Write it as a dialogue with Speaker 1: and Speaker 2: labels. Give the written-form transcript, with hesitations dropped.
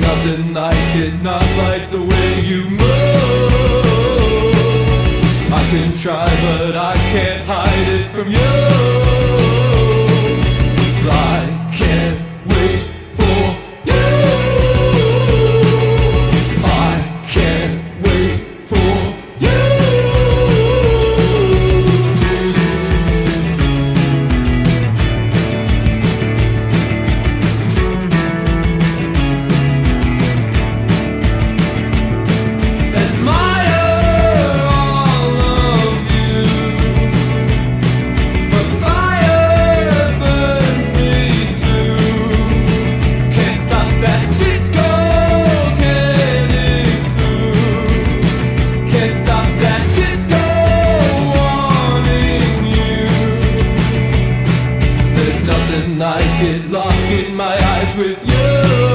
Speaker 1: nothing like it, not like the way you move. I can try, but I can't hide it from you.